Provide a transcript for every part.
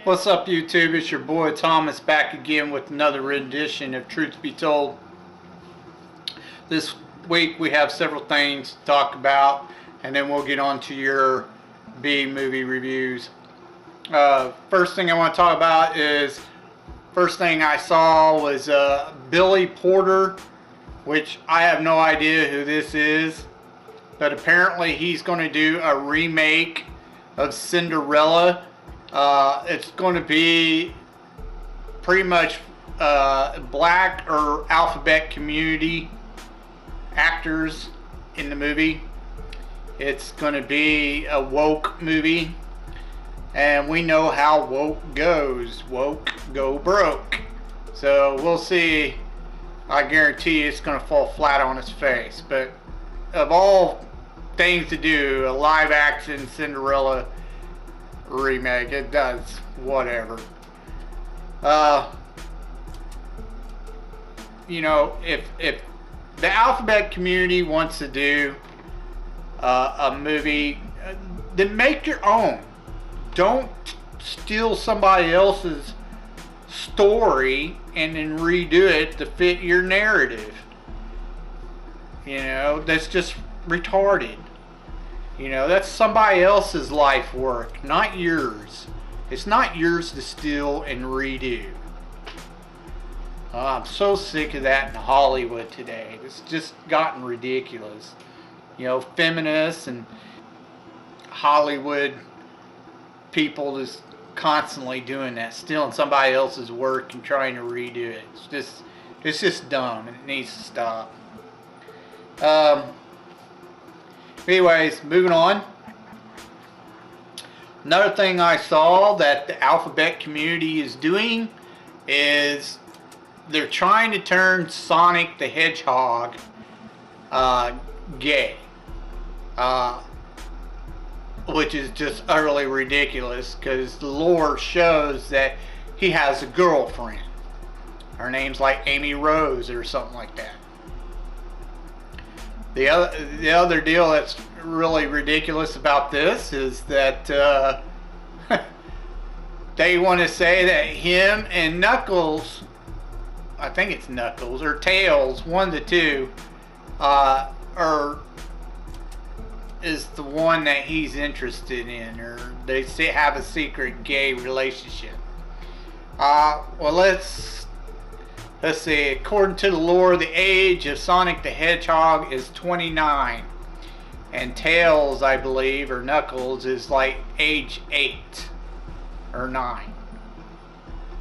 What's up, YouTube? It's your boy Thomas back again with another rendition of Truth Be Told. This week we have several things to talk about, and then we'll get on to your B movie reviews. First thing I want to talk about is, first thing I saw was Billy Porter, which I have no idea who this is, but apparently he's going to do a remake of Cinderella. It's going to be pretty much black or alphabet community actors in the movie. It's going to be a woke movie, and we know how woke goes. Woke go broke. So we'll see. I guarantee it's going to fall flat on its face. But of all things to do, a live action Cinderella remake, it does whatever. You know, if the alphabet community wants to do a movie, then make your own. Don't steal somebody else's story and then redo it to fit your narrative. You know, that's just retarded. You know, that's somebody else's life work, not yours. It's not yours to steal and redo. I'm so sick of that in Hollywood today. It's just gotten ridiculous. You know, feminists and Hollywood people just constantly doing that, stealing somebody else's work and trying to redo it. It's just dumb, and it needs to stop. Anyways, moving on. Another thing I saw that the alphabet community is doing is they're trying to turn Sonic the Hedgehog gay. Which is just utterly ridiculous, because the lore shows that he has a girlfriend. Her name's like Amy Rose or something like that. The other deal that's really ridiculous about this is that they want to say that him and Knuckles, I think it's Knuckles or Tails, one of the two, is the one that he's interested in, or they have a secret gay relationship. Well, let's see. According to the lore, the age of Sonic the Hedgehog is 29, and Tails, I believe, or Knuckles, is like age 8 or 9.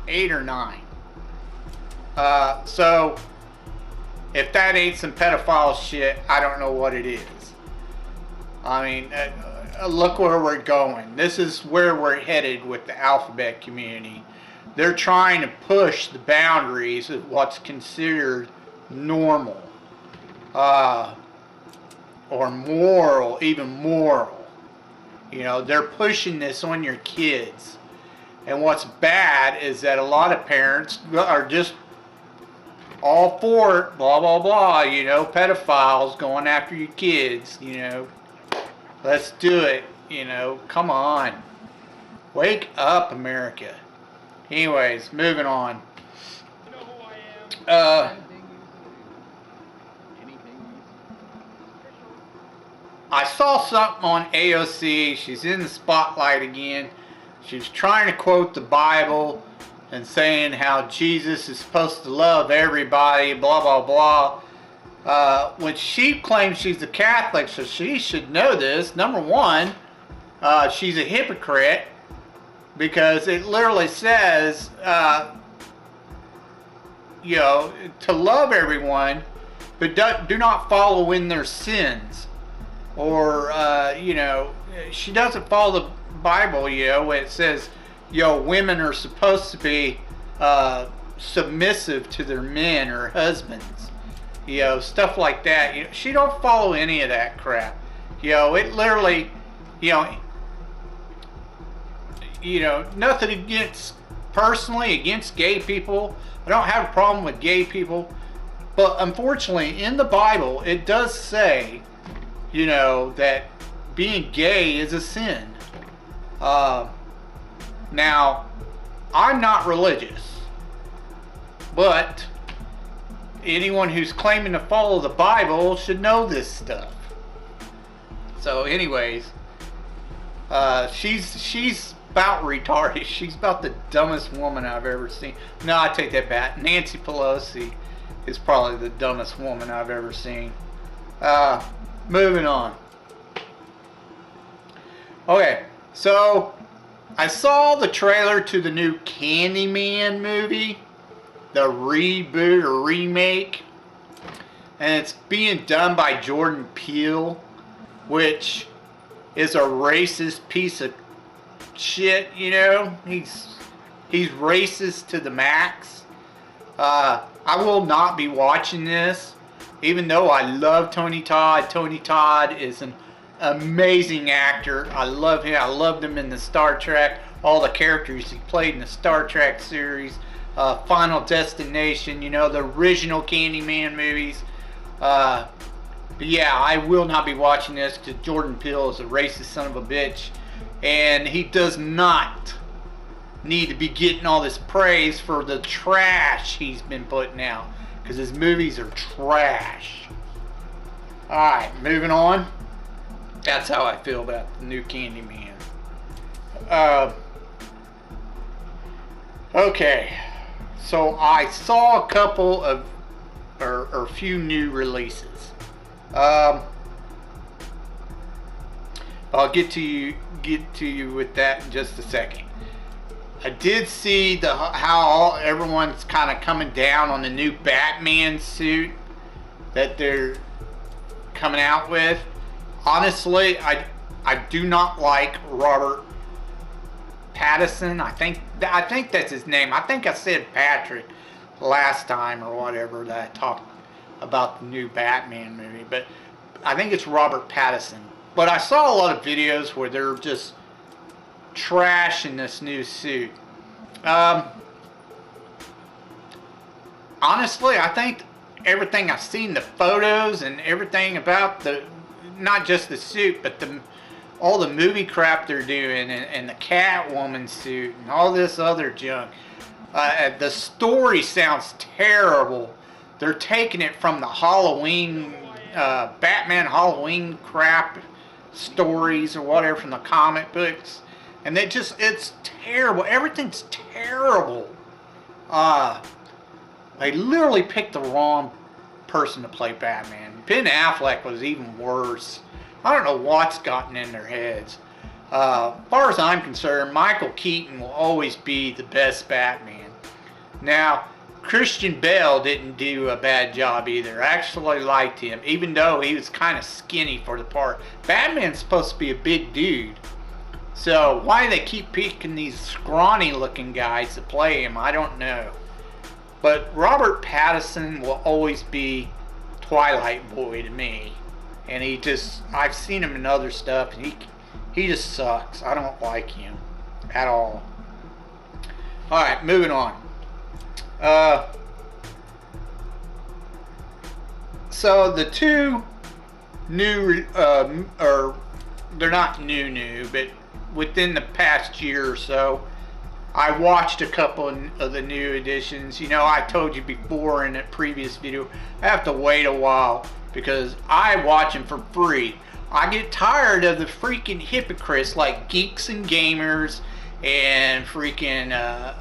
8 or 9. So if that ain't some pedophile shit, I don't know what it is. I mean, look where we're going. This is where we're headed with the alphabet community. They're trying to push the boundaries of what's considered normal, or moral, even moral. You know, they're pushing this on your kids. And what's bad is that a lot of parents are just all for it, blah, blah, blah, you know, pedophiles going after your kids, you know. Let's do it, you know, come on. Wake up, America. Anyways, moving on. I saw something on AOC. She's in the spotlight again. She's trying to quote the Bible and saying how Jesus is supposed to love everybody, blah, blah, blah. When she claims she's a Catholic, so she should know this. Number one, she's a hypocrite, because it literally says, you know, to love everyone, but do not follow in their sins. Or, you know, she doesn't follow the Bible, you know, when it says, you know, women are supposed to be submissive to their men or husbands. You know, stuff like that. You know, she don't follow any of that crap. You know, it literally, you know, nothing against, personally, against gay people. I don't have a problem with gay people. But unfortunately, in the Bible, it does say, you know, that being gay is a sin. Now, I'm not religious, but anyone who's claiming to follow the Bible should know this stuff. So anyways, she's about retarded. She's about the dumbest woman I've ever seen. No, I take that back. Nancy Pelosi is probably the dumbest woman I've ever seen. Moving on. Okay, so I saw the trailer to the new Candyman movie, the reboot or remake, and it's being done by Jorden Peele, which is a racist piece of shit, you know. He's racist to the max. I will not be watching this, even though I love Tony Todd. Tony Todd is an amazing actor. I love him. I loved him in the Star Trek, all the characters he played in the Star Trek series, Final Destination, you know, the original Candyman movies. But yeah, I will not be watching this because Jorden Peele is a racist son of a bitch, and he does not need to be getting all this praise for the trash he's been putting out, because his movies are trash. Alright, moving on. That's how I feel about the new Candyman. Okay, so I saw a couple of, or a few new releases. I'll get to you with that in just a second. I did see how everyone's kind of coming down on the new Batman suit that they're coming out with. Honestly, I do not like Robert Pattinson. I think that's his name. I think I said Patrick last time or whatever that I talked about the new Batman movie, but I think it's Robert Pattinson. But I saw a lot of videos where they're just trashing this new suit. Honestly, I think everything I've seen, the photos and everything about not just the suit, but all the movie crap they're doing, and the Catwoman suit and all this other junk. The story sounds terrible. They're taking it from the Halloween, Batman Halloween crap stories or whatever from the comic books. And it's terrible. Everything's terrible. They literally picked the wrong person to play Batman. Ben Affleck was even worse. I don't know what's gotten in their heads. As far as I'm concerned, Michael Keaton will always be the best Batman. Now, Christian Bale didn't do a bad job either. I actually liked him, even though he was kind of skinny for the part. Batman's supposed to be a big dude. So why they keep picking these scrawny looking guys to play him, I don't know. But Robert Pattinson will always be Twilight Boy to me. And I've seen him in other stuff, and he just sucks. I don't like him at all. Alright, moving on. So the two new, or they're not new, but within the past year or so, I watched a couple of the new editions. You know, I told you before in a previous video, I have to wait a while because I watch them for free. I get tired of the freaking hypocrites like Geeks and Gamers and freaking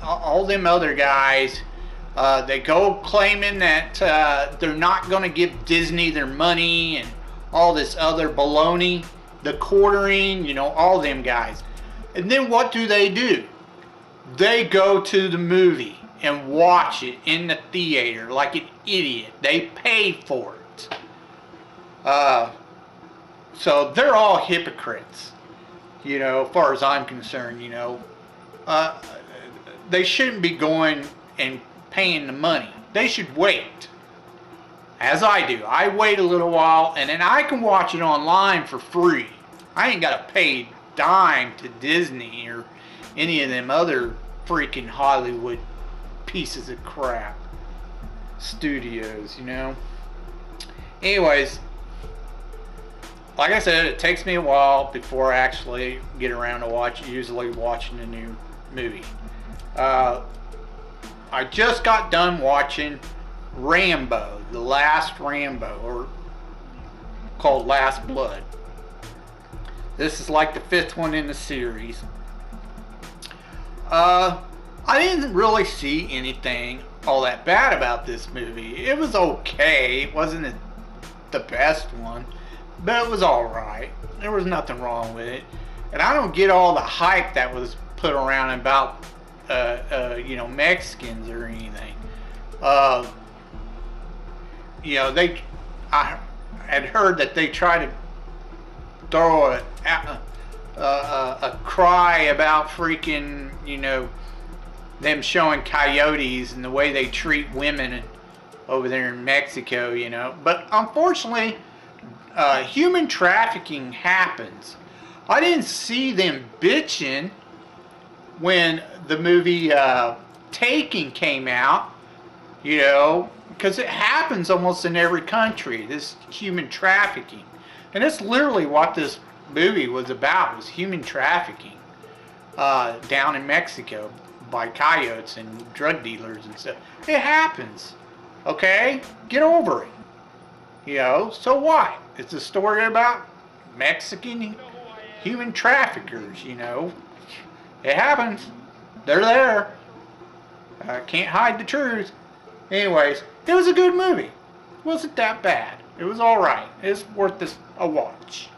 all them other guys. They go claiming that they're not going to give Disney their money and all this other baloney, the quartering, you know, all them guys. And then what do? They go to the movie and watch it in the theater like an idiot. They paid for it. So they're all hypocrites, you know, as far as I'm concerned, you know. They shouldn't be going and paying the money. They should wait, as I do. I wait a little while, and then I can watch it online for free. I ain't got to pay a dime to Disney or any of them other freaking Hollywood pieces of crap studios, you know. Anyways, like I said, it takes me a while before I actually get around to usually watching a new movie. Uh, I just got done watching Rambo, the last Rambo, or called Last Blood. This is like the 5th one in the series. I didn't really see anything all that bad about this movie. It was okay. It wasn't the best one, but it was alright. There was nothing wrong with it. And I don't get all the hype that was put around about Mexicans or anything. I had heard that they try to throw a cry about freaking, them showing coyotes and the way they treat women over there in Mexico, But unfortunately, human trafficking happens. I didn't see them bitching when the movie Taken came out, because it happens almost in every country, this human trafficking. And that's literally what this movie was about, was human trafficking down in Mexico by coyotes and drug dealers and stuff. It happens, okay? Get over it. So what? It's a story about Mexican human traffickers, It happens. They're there. Can't hide the truth. Anyways, it was a good movie. It wasn't that bad. It was alright. It's worth a watch.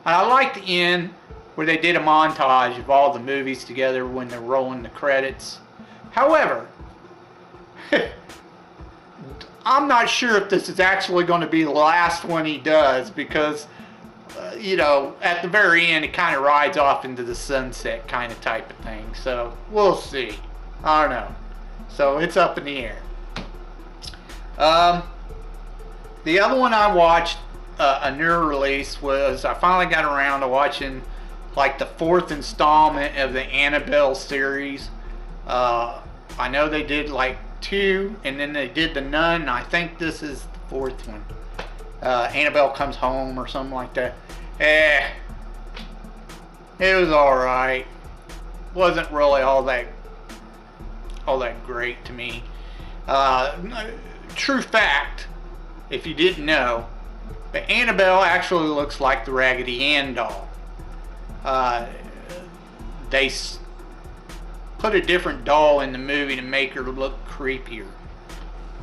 And I like the end where they did a montage of all the movies together when they're rolling the credits. However, I'm not sure if this is actually going to be the last one he does, because at the very end, it kind of rides off into the sunset kind of type of thing. So, we'll see. I don't know. So, it's up in the air. The other one I watched, a newer release, was I finally got around to watching like the 4th installment of the Annabelle series. I know they did like 2, and then they did The Nun, and I think this is the 4th one. Annabelle Comes Home or something like that. It was alright. Wasn't really all that great to me. True fact, if you didn't know, but Annabelle actually looks like the Raggedy Ann doll. They put a different doll in the movie to make her look creepier.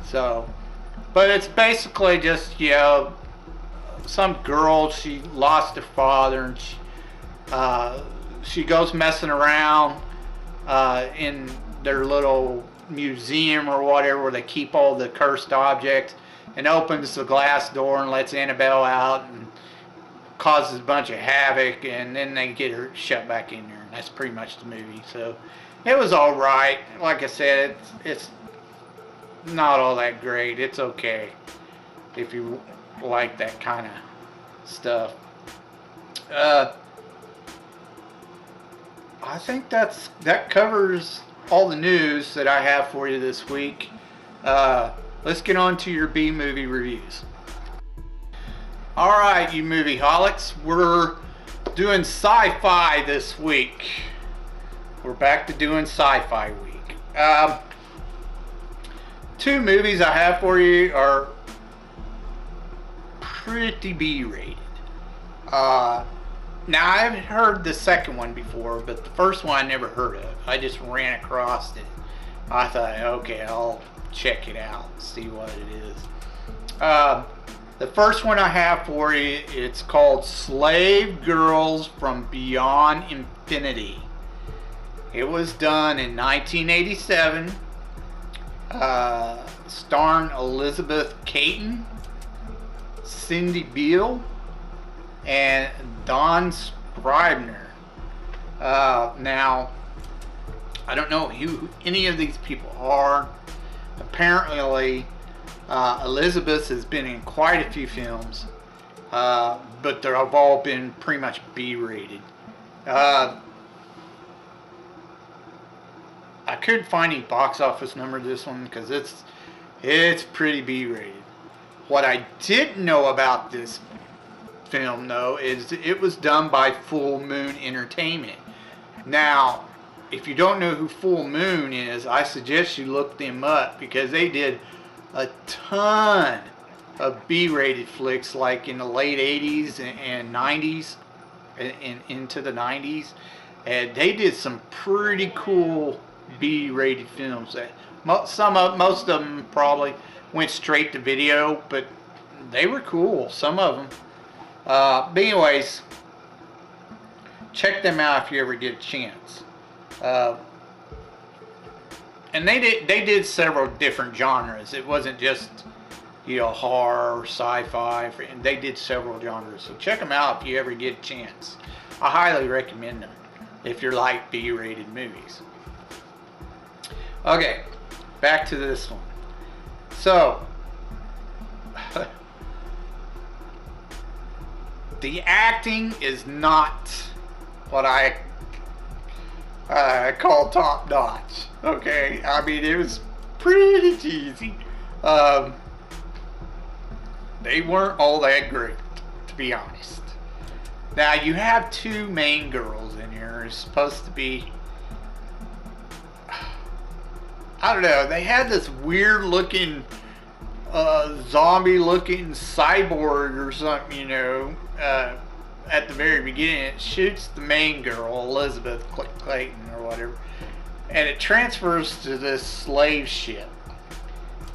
So, but it's basically just, some girl, she lost her father, and she goes messing around in their little museum or whatever where they keep all the cursed objects, and opens the glass door and lets Annabelle out and causes a bunch of havoc, and then they get her shut back in there, and that's pretty much the movie. So it was alright. Like I said, it's not all that great. It's okay if you like that kind of stuff. I think that covers all the news that I have for you this week. Let's get on to your B-movie reviews. Alright, you movie holics, we're doing sci-fi this week. We're back to doing sci-fi week. 2 movies I have for you are pretty B-rated. Now, I haven't heard the second one before, but the first one I never heard of. I just ran across it. I thought, okay, I'll check it out, see what it is. The first one I have for you, it's called Slave Girls from Beyond Infinity. It was done in 1987, starring Elizabeth Caton, Cindy Beale, and Don Scribner. Now, I don't know who any of these people are. Apparently, Elizabeth has been in quite a few films, but they've all been pretty much B-rated. I couldn't find any box office number of this one because it's pretty B-rated. What I didn't know about this film, though, is it was done by Full Moon Entertainment. Now, if you don't know who Full Moon is, I suggest you look them up, because they did a ton of B-rated flicks, like in the late 80s and 90s and into the 90s, and they did some pretty cool B-rated films. That most of them probably went straight to video, but they were cool, some of them. But anyways, check them out if you ever get a chance. And they did several different genres. It wasn't just, you know, horror, sci-fi. They did several genres. So check them out if you ever get a chance. I highly recommend them if you like B-rated movies. Okay, back to this one. So, the acting is not what I call top notch. Okay, I mean, it was pretty cheesy. They weren't all that great, to be honest. Now, you have two main girls in here. It's supposed to be, I don't know, they had this weird looking zombie looking cyborg or something, you know, at the very beginning. It shoots the main girl, Elizabeth Clayton or whatever, and it transfers to this slave ship.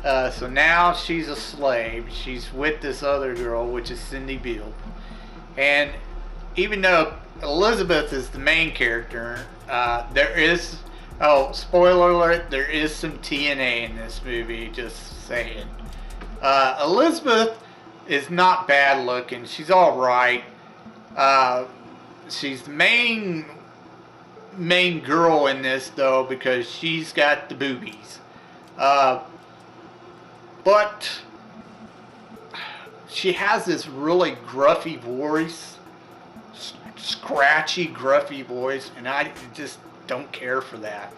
So now she's a slave. She's with this other girl, which is Cindy Beale. And even though Elizabeth is the main character, there is, oh, spoiler alert, there is some TNA in this movie, just saying. Elizabeth is not bad looking. She's alright. She's the main girl in this, though, because she's got the boobies. But she has this really gruffy voice, scratchy, gruffy voice, and I just don't care for that.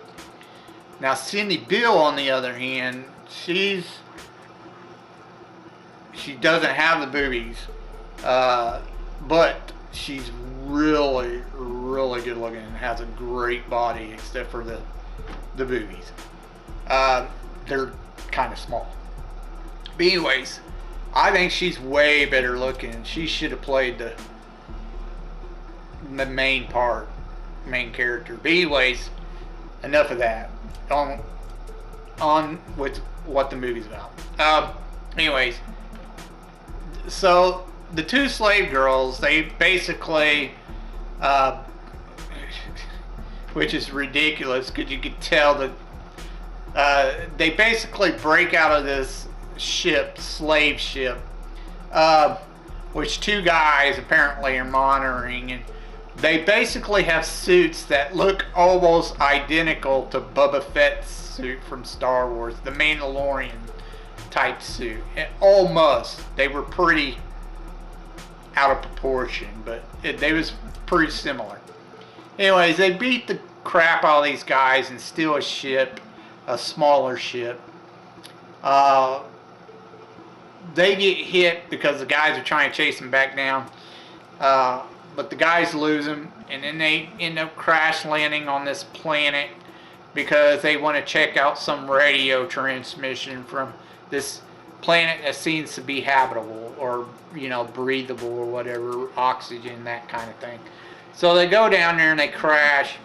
Now, Cindy Beale, on the other hand, she doesn't have the boobies, but she's really, really good looking and has a great body, except for the boobies. They're kind of small. But anyways, I think she's way better looking. She should have played the main character. But anyways, enough of that. On with what the movie's about. Anyways, so the two slave girls, they basically, which is ridiculous because you could tell that they basically break out of this slave ship, which two guys apparently are monitoring, and they basically have suits that look almost identical to Boba Fett's suit from Star Wars, the Mandalorian type suit. And almost, they were pretty out of proportion, but they was pretty similar. Anyways, they beat the crap out of these guys and steal a ship, a smaller ship. They get hit because the guys are trying to chase them back down, but the guys lose them, and then they end up crash landing on this planet because they want to check out some radio transmission from this planet that seems to be habitable, or, you know, breathable, or whatever, oxygen, that kind of thing. So they go down there and they crash,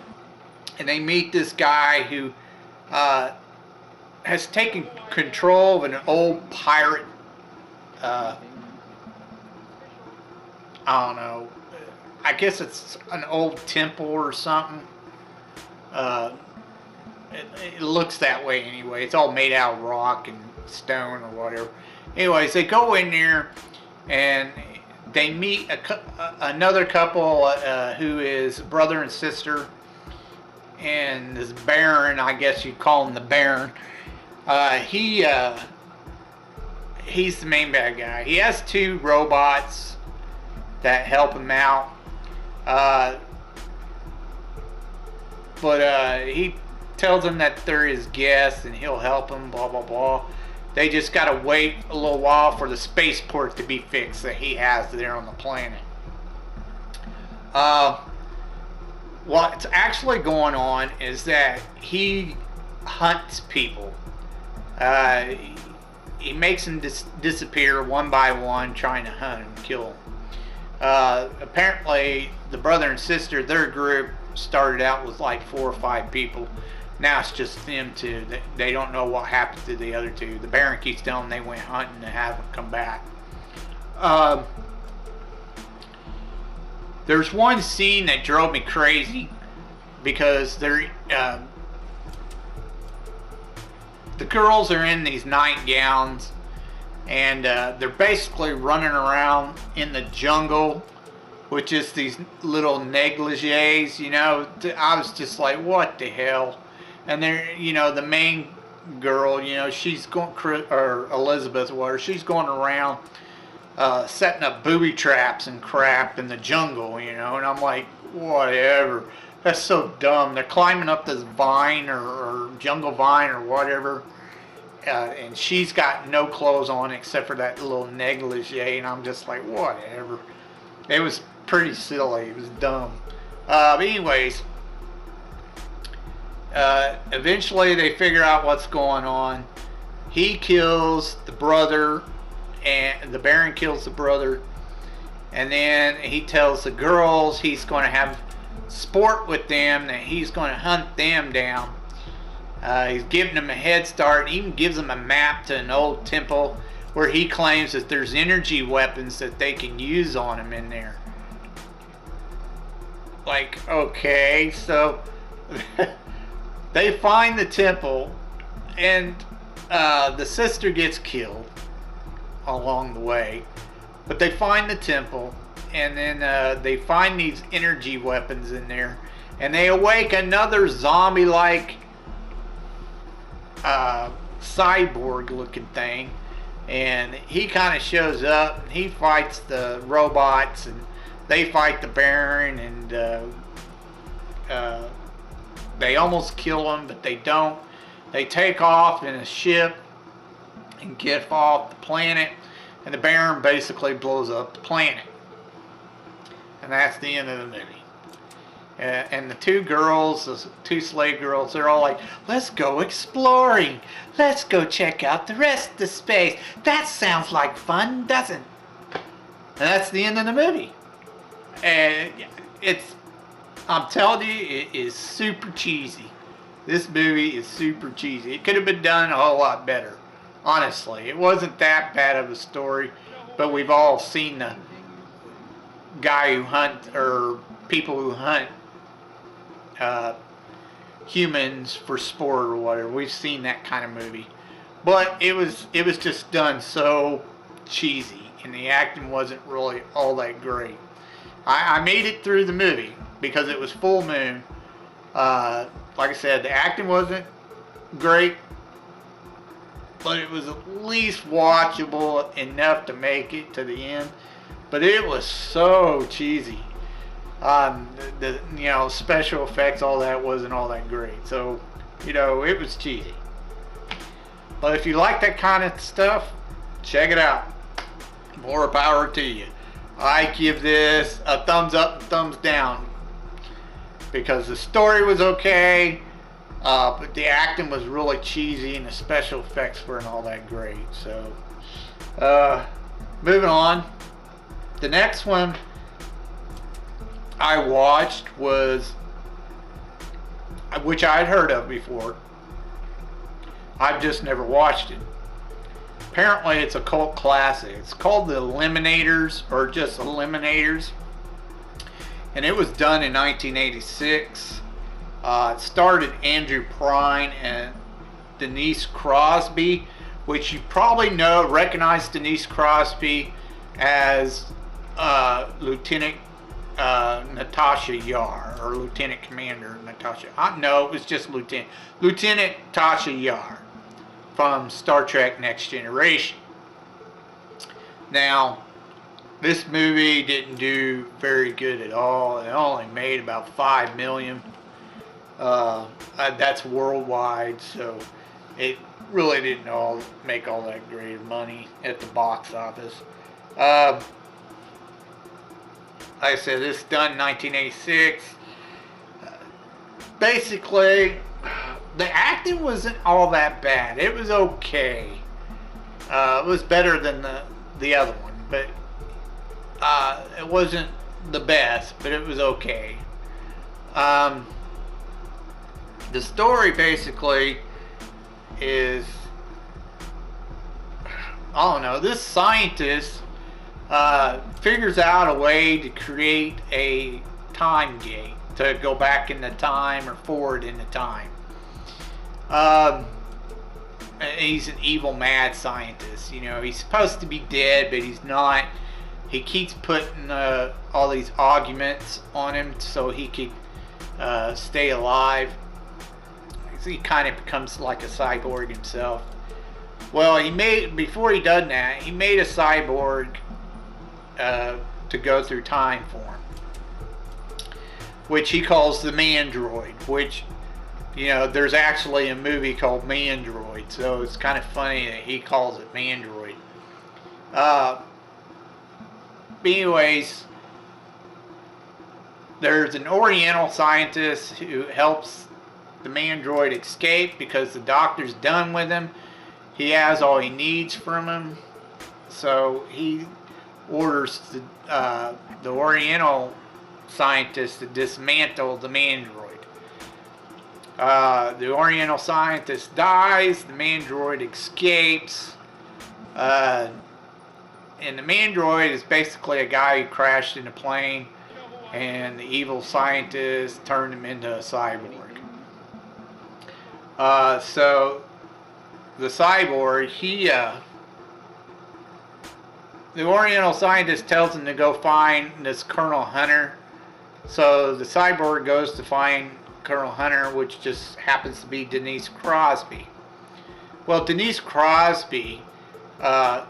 and they meet this guy who has taken control of an old pirate, I don't know, I guess it's an old temple or something. It looks that way anyway. It's all made out of rock and stone or whatever. Anyways, they go in there and they meet another couple who is brother and sister, and this Baron, I guess you'd call him the Baron. He's the main bad guy. He has two robots that help him out, but he tells them that they're his guests and he'll help them, blah blah blah. They just gotta wait a little while for the spaceport to be fixed that he has there on the planet. what's actually going on is that he hunts people. Uh, he makes them disappear one by one, trying to hunt and kill them. Apparently, the brother and sister, their group started out with like 4 or 5 people. Now it's just them two. They don't know what happened to the other two. The Baron keeps telling them they went hunting and haven't come back. There's one scene that drove me crazy because the girls are in these nightgowns and they're basically running around in the jungle with just these little negligees, you know. I was just like, what the hell? And they're, you know, the main girl, you know, she's going, or Elizabeth, or she's going around setting up booby traps and crap in the jungle, you know. And I'm like, whatever. That's so dumb. They're climbing up this vine or jungle vine or whatever. And she's got no clothes on except for that little negligee. And I'm just like, whatever. It was pretty silly. It was dumb. But anyways, eventually they figure out what's going on. He kills the brother, and the Baron kills the brother, and then he tells the girls he's going to have sport with them, that he's going to hunt them down. He's giving them a head start, and even gives them a map to an old temple where he claims that there's energy weapons that they can use on him in there. Like, okay, so they find the temple, and the sister gets killed along the way. But they find the temple, and then they find these energy weapons in there, and they awake another zombie-like cyborg-looking thing. And he kind of shows up, and he fights the robots, and they fight the Baron, and they almost kill him, but they don't. They take off in a ship and get off the planet, and the Baron basically blows up the planet. And that's the end of the movie. And the 2 girls, the 2 slave girls, they're all like, let's go exploring. Let's go check out the rest of the space. That sounds like fun, doesn't it? And that's the end of the movie. And I'm telling you, it is super cheesy. This movie is super cheesy. It could have been done a whole lot better. Honestly, it wasn't that bad of a story, but we've all seen the guy who hunt, or people who hunt humans for sport or whatever. We've seen that kind of movie, but it was just done so cheesy, and the acting wasn't really all that great. I made it through the movie because it was full moon. Like I said, the acting wasn't great, but it was at least watchable enough to make it to the end. But it was so cheesy. The you know, special effects, all that wasn't all that great. So, you know, it was cheesy. But if you like that kind of stuff, check it out. More power to you. I give this a thumbs up, thumbs down, because the story was okay, but the acting was really cheesy, and the special effects weren't all that great. So, moving on. The next one I watched was, which I had heard of before. I've just never watched it. Apparently it's a cult classic. It's called The Eliminators, or just Eliminators. And it was done in 1986. It starred Andrew Prine and Denise Crosby, which you probably recognize Denise Crosby as Lieutenant Natasha Yar, or Lieutenant Commander Natasha. No, it was just Lieutenant Tasha Yar from Star Trek Next Generation. Now, this movie didn't do very good at all. It only made about $5 million. That's worldwide, so it really didn't make all that great of money at the box office. Like I said, this is done in 1986. basically, the acting wasn't all that bad. It was okay. It was better than the other one, but it wasn't the best, but it was okay. The story basically is, I don't know, this scientist figures out a way to create a time gate to go back in the time or forward in the time. He's an evil mad scientist. You know, he's supposed to be dead, but he's not. He keeps putting all these augments on him so he could stay alive. He kind of becomes like a cyborg himself. Well, before he done that, he made a cyborg to go through time for him, which he calls the Mandroid, which, you know, there's actually a movie called Mandroid, so it's kind of funny that he calls it Mandroid. But anyways, there's an Oriental scientist who helps the Mandroid escape because the doctor's done with him. He has all he needs from him, so he orders the Oriental scientist to dismantle the Mandroid. The Oriental scientist dies, the Mandroid escapes, and the Mandroid is basically a guy who crashed in a plane, and the evil scientist turned him into a cyborg. So the cyborg, the Oriental scientist tells him to go find this Colonel Hunter. So the cyborg goes to find Colonel Hunter, which just happens to be Denise Crosby. Well, Denise Crosby, all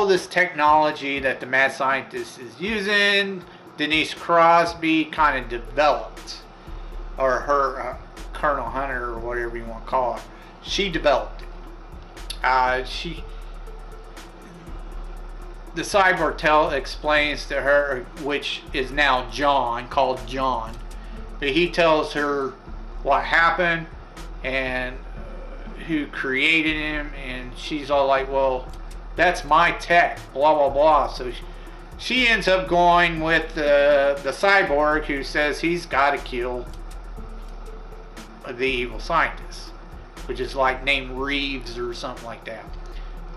this technology that the mad scientist is using, Denise Crosby kind of developed, or her Colonel Hunter, or whatever you want to call her. She developed it. The cyborg explains to her, which is now John, called John, but he tells her what happened and who created him, and she's all like, well, that's my tech, blah blah blah. So she ends up going with the cyborg, who says he's got to kill the evil scientist, which is like named Reeves or something like that,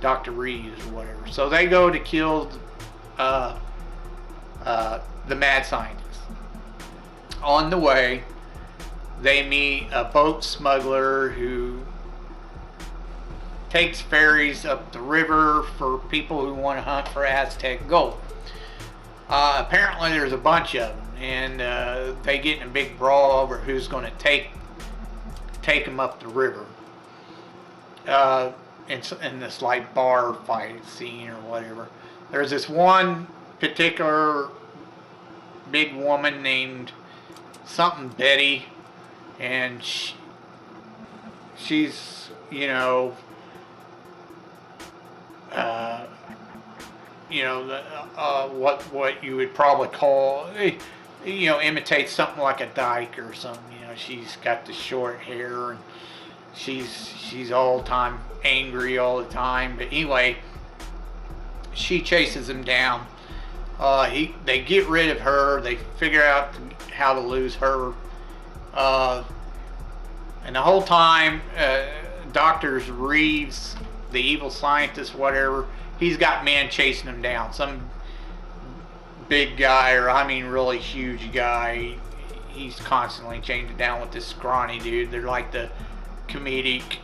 Dr. Reeves or whatever. So they go to kill the mad scientist. On the way, they meet a boat smuggler who takes ferries up the river for people who want to hunt for Aztec gold. Apparently there's a bunch of them, and they get in a big brawl over who's going to take them up the river. In this like bar fight scene or whatever. There's this one particular big woman named something Betty, and she's, you know, what you would probably call, you know, imitates something like a dyke or something. You know, she's got the short hair, and she's all the time angry all the time. But anyway, she chases him down. They get rid of her. They figure out how to lose her. And the whole time, Dr. Reeves, the evil scientist, whatever, he's got men chasing him down. Some big guy, or I mean really huge guy. He's constantly chasing down with this scrawny dude. They're like the comedic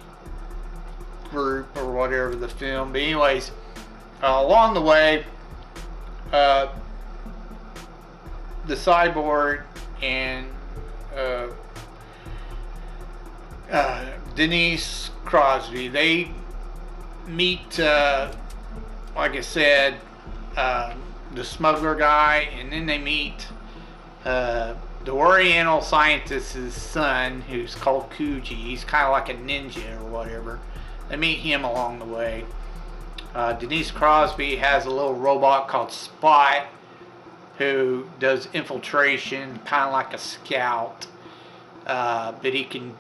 group or whatever, the film. But anyways, along the way, the cyborg and Denise Crosby, they meet, like I said, the smuggler guy, and then they meet the Oriental scientist's son, who's called Kuji. He's kind of like a ninja or whatever. They meet him along the way. Denise Crosby has a little robot called Spot, who does infiltration, kind of like a scout. but he can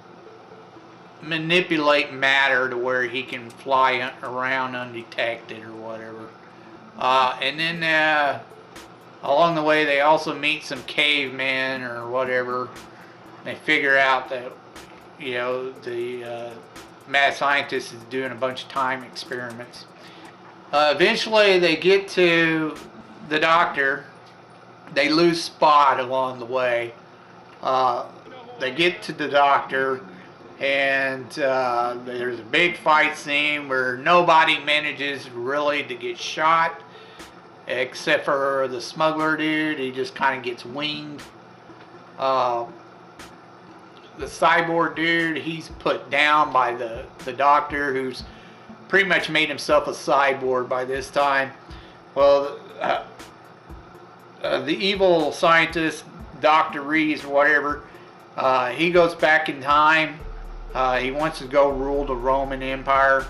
manipulate matter to where he can fly around undetected or whatever. And then along the way they also meet some cavemen or whatever. They figure out that, you know, the mad scientist is doing a bunch of time experiments. Eventually they get to the doctor. They lose Spot along the way. They get to the doctor, and there's a big fight scene where nobody manages really to get shot except for the smuggler dude. He just kind of gets winged. The cyborg dude, he's put down by the doctor, who's pretty much made himself a cyborg by this time. Well, the evil scientist, Dr. Reeves or whatever, he goes back in time. He wants to go rule the Roman Empire.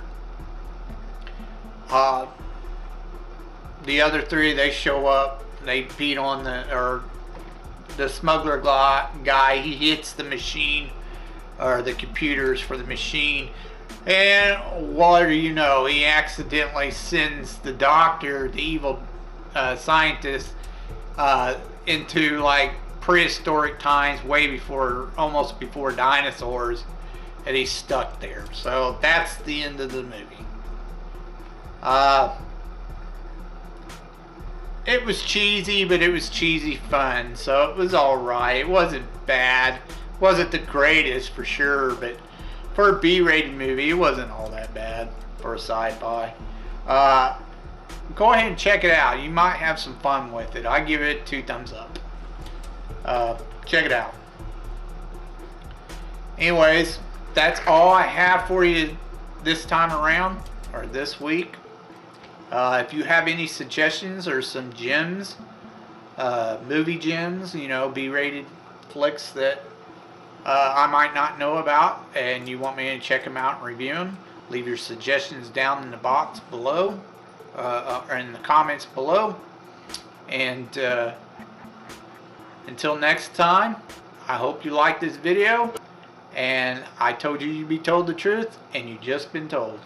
The other three, they show up. They beat on the smuggler guy. He hits the machine, or the computers for the machine. And what do you know? He accidentally sends the doctor, the evil scientist, into like prehistoric times, way before, almost before dinosaurs, and he's stuck there. So that's the end of the movie. It was cheesy, but it was cheesy fun, so it was alright. It wasn't bad. It wasn't the greatest for sure, but for a B-rated movie, it wasn't all that bad for a sci-fi. Go ahead and check it out. You might have some fun with it. I give it 2 thumbs up. Check it out. Anyways, that's all I have for you this time around, or this week. If you have any suggestions or some gems, movie gems, you know, B-rated flicks that I might not know about, and you want me to check them out and review them, leave your suggestions down in the box below, or in the comments below. And until next time, I hope you liked this video, and I told you you'd be told the truth, and you just been told.